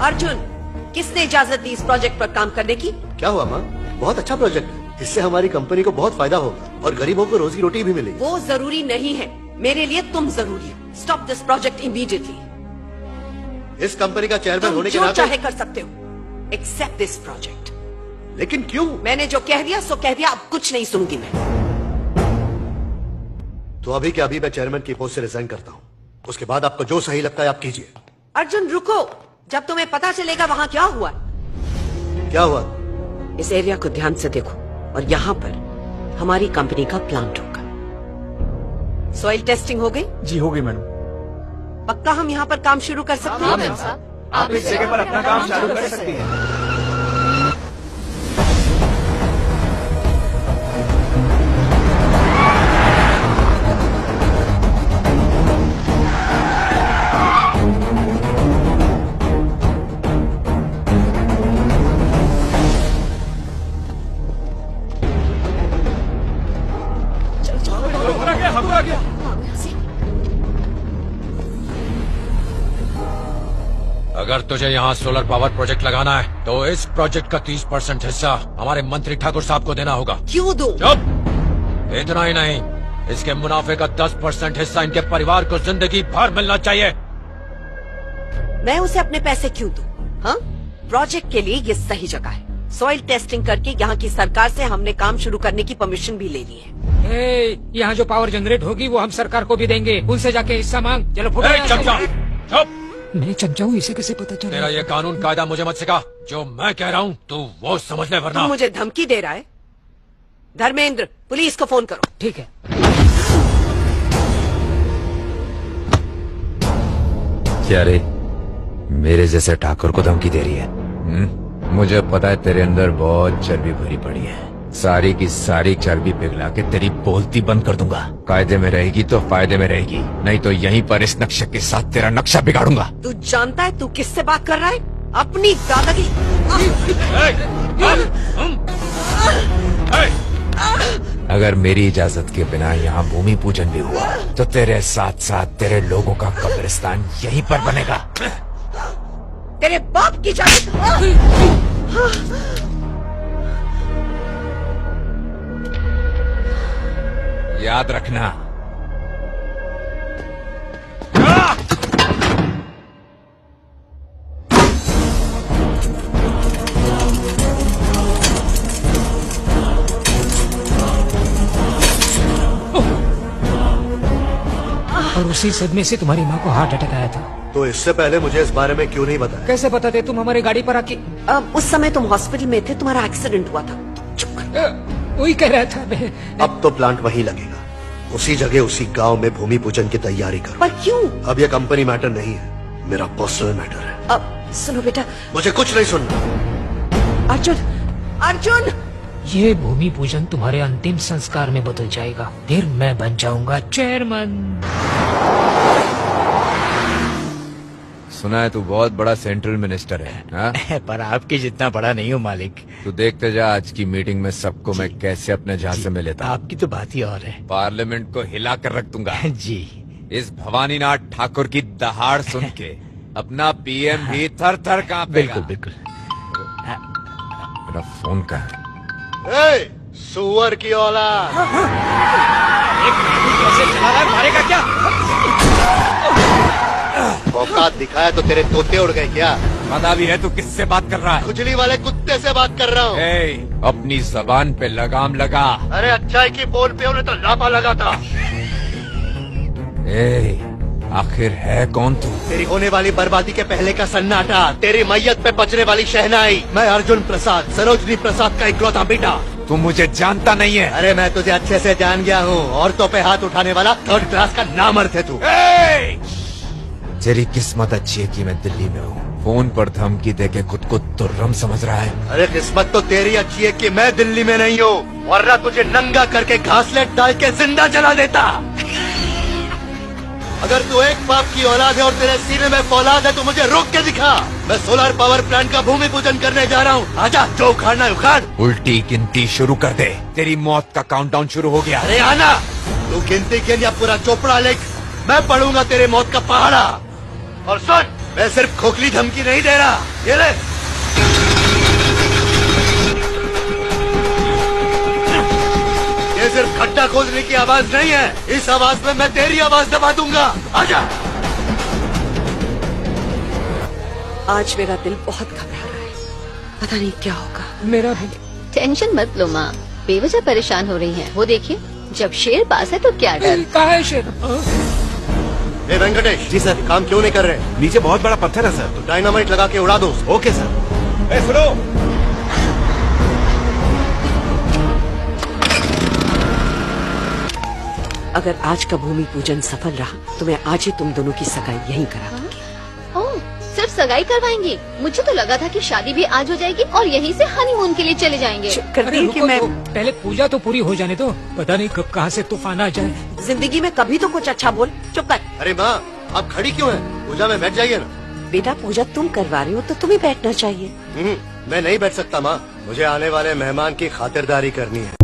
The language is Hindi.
अर्जुन, किसने इजाजत दी इस प्रोजेक्ट पर काम करने की? क्या हुआ माँ? बहुत अच्छा प्रोजेक्ट है। इससे हमारी कंपनी को बहुत फायदा होगा और गरीबों को रोजी रोटी भी मिलेगी। वो जरूरी नहीं है, मेरे लिए तुम जरूरी हो। Stop this project immediately. इस कंपनी का चेयरमैन होने के जो नाते चाहे कर सकते हो, एक्सेप्ट दिस प्रोजेक्ट। लेकिन क्यों? मैंने जो कह दिया सो कह दिया, अब कुछ नहीं सुनूंगी मैं। तो अभी के अभी मैं चेयरमैन की पोस्ट से रिजाइन करता हूँ। उसके बाद आपको जो सही लगता है आप कीजिए। अर्जुन रुको, जब तुम्हें पता चलेगा वहाँ क्या हुआ। क्या हुआ? इस एरिया को ध्यान से देखो और यहाँ पर हमारी कंपनी का प्लांट होगा। सॉइल टेस्टिंग हो गई? जी हो गई मैडम। पक्का हम यहाँ पर काम शुरू कर सकते हैं? आप इस जगह पर अपना काम चालू कर सकती हैं। अगर तुझे यहाँ सोलर पावर प्रोजेक्ट लगाना है तो इस प्रोजेक्ट का 30% हिस्सा हमारे मंत्री ठाकुर साहब को देना होगा। क्यों दो? चुप! इतना ही नहीं, इसके मुनाफे का 10% हिस्सा इनके परिवार को जिंदगी भर मिलना चाहिए। मैं उसे अपने पैसे क्यों दूं? हाँ? प्रोजेक्ट के लिए ये सही जगह है। सॉइल टेस्टिंग करके यहाँ की सरकार से हमने काम शुरू करने की परमिशन भी ले ली है। यहाँ जो पावर जनरेट होगी वो हम सरकार को भी देंगे, उनसे जाके हिस्सा मांग। चलो फुटो यहाँ से। चमचा, चुप! मैं चमचा हूँ, इसे कैसे पता चला? तेरा ये कानून कायदा मुझे मत सिखा। जो मैं कह रहा हूँ तू वो समझ ले, वरना तू मुझे धमकी दे रहा है? धर्मेंद्र, पुलिस को फोन करो। ठीक है। क्या रे, मेरे जैसे ठाकुर को धमकी दे रही है? मुझे पता है तेरे अंदर बहुत चर्बी भरी पड़ी है। सारी की सारी चर्बी पिघला के तेरी बोलती बंद कर दूंगा। कायदे में रहेगी तो फायदे में रहेगी, नहीं तो यहीं पर इस नक्शे के साथ तेरा नक्शा बिगाड़ूंगा। तू जानता है तू किससे बात कर रहा है? अपनी दादागिरी। अगर मेरी इजाजत के बिना यहाँ भूमि पूजन भी हुआ तो तेरे साथ साथ तेरे लोगों का कब्रिस्तान यहीं पर बनेगा। तेरे बाप की इजाजत। याद रखना। और उसी सदमे से तुम्हारी माँ को हार्ट अटैक आया था। तो इससे पहले मुझे इस बारे में क्यों नहीं बताया? कैसे पता थे? तुम हमारी गाड़ी पर आके उस समय तुम हॉस्पिटल में थे, तुम्हारा एक्सीडेंट हुआ था। चुप कर। वही कह रहा था मैं। अब तो प्लांट वहीं लगेगा, उसी जगह उसी गांव में भूमि पूजन की तैयारी करो। पर क्यों? अब यह कंपनी मैटर नहीं है, मेरा पर्सनल मैटर है। अब सुनो बेटा। मुझे कुछ नहीं सुनना। अर्जुन, अर्जुन! ये भूमि पूजन तुम्हारे अंतिम संस्कार में बदल जाएगा, फिर मैं बन जाऊंगा चेयरमैन। सुना है तू बहुत बड़ा सेंट्रल मिनिस्टर है, हाँ? पर आपके जितना बड़ा नहीं हूँ मालिक। तू देखते जा आज की मीटिंग में सबको मैं कैसे अपने झांसे में लेता हूँ। आपकी तो बात ही और है। पार्लियामेंट को हिला कर रख दूंगा। जी। इस भवानीनाथ ठाकुर की दहाड़ सुन के अपना पीएम भी थर थर कांपेगा। बिल्कुल बिल्कुल। मेरा फोन का सुअर की औलाद! कैसे चला रहा है, मारेगा क्या? औकात दिखाया तो तेरे तोते उड़ गए क्या? पता भी है तू किससे बात कर रहा है? खुजली वाले कुत्ते से बात कर रहा हूँ। अपनी जबान पे लगाम लगा। अरे अच्छाई की बोल पे उन्हें तो लापा लगा था। आखिर है कौन तू? तेरी होने वाली बर्बादी के पहले का सन्नाटा, तेरी मैयत पे बजने वाली शहनाई। मैं अर्जुन प्रसाद, सरोजनी प्रसाद का इकलौता बेटा। तू मुझे जानता नहीं है। अरे मैं तुझे अच्छे से जान गया हूँ। औरतों पे हाथ उठाने वाला 3rd क्लास का नामर्द है तू। तेरी किस्मत अच्छी है कि मैं दिल्ली में हूँ। फोन पर धमकी देके खुद को तुर्रम समझ रहा है। अरे किस्मत तो तेरी अच्छी है कि मैं दिल्ली में नहीं हूँ, वरना तुझे नंगा करके घासलेट डाल के जिंदा जला देता। अगर तू एक बाप की औलाद है और तेरे सीने में फौलाद है तो मुझे रोक के दिखा। मैं सोलर पावर प्लांट का भूमि पूजन करने जा रहा हूँ। आजा, जो उखाड़ना है उखाड़। उल्टी गिनती शुरू कर दे, तेरी मौत का काउंटडाउन शुरू हो गया। अरे आना, तू गिनती गिन या पूरा चोपड़ा लिख, मैं पढ़ूंगा तेरे मौत का पहाड़ा। और सुन, मैं सिर्फ खोखली धमकी नहीं दे रहा, ये ले। ये सिर्फ खड्डा खोदने की आवाज नहीं है, इस आवाज में मैं तेरी आवाज दबा दूंगा। आजा। आज मेरा दिल बहुत घबरा रहा है, पता नहीं क्या होगा। मेरा भी। टेंशन मत लो माँ, बेवजह परेशान हो रही हैं। वो देखिए, जब शेर पास है तो क्या डर। कहाँ है शेर? ए वेंकटेश। जी सर। काम क्यों नहीं कर रहे? नीचे बहुत बड़ा पत्थर है सर। तो डायनामाइट लगा के उड़ा दो। Okay sir. सुनो, अगर आज का भूमि पूजन सफल रहा तो मैं आज ही तुम दोनों की सगाई यहीं करा दूंगी। ओह, सिर्फ सगाई करवाएंगी? मुझे तो लगा था कि शादी भी आज हो जाएगी और यहीं से हनीमून के लिए चले जाएंगे। चुप कर अरे दी कि रुको मैं तो, पहले पूजा तो पूरी हो जाने दो। पता नहीं कब कहाँ से तूफान आ जाए। जिंदगी में कभी तो कुछ अच्छा बोल। चुप कर। अरे माँ, आप खड़ी क्यों हैं? पूजा में बैठ जाइए ना। बेटा पूजा तुम करवा रही हो तो तुम्हें बैठना चाहिए। मैं नहीं बैठ सकता माँ, मुझे आने वाले मेहमान की खातिरदारी करनी है।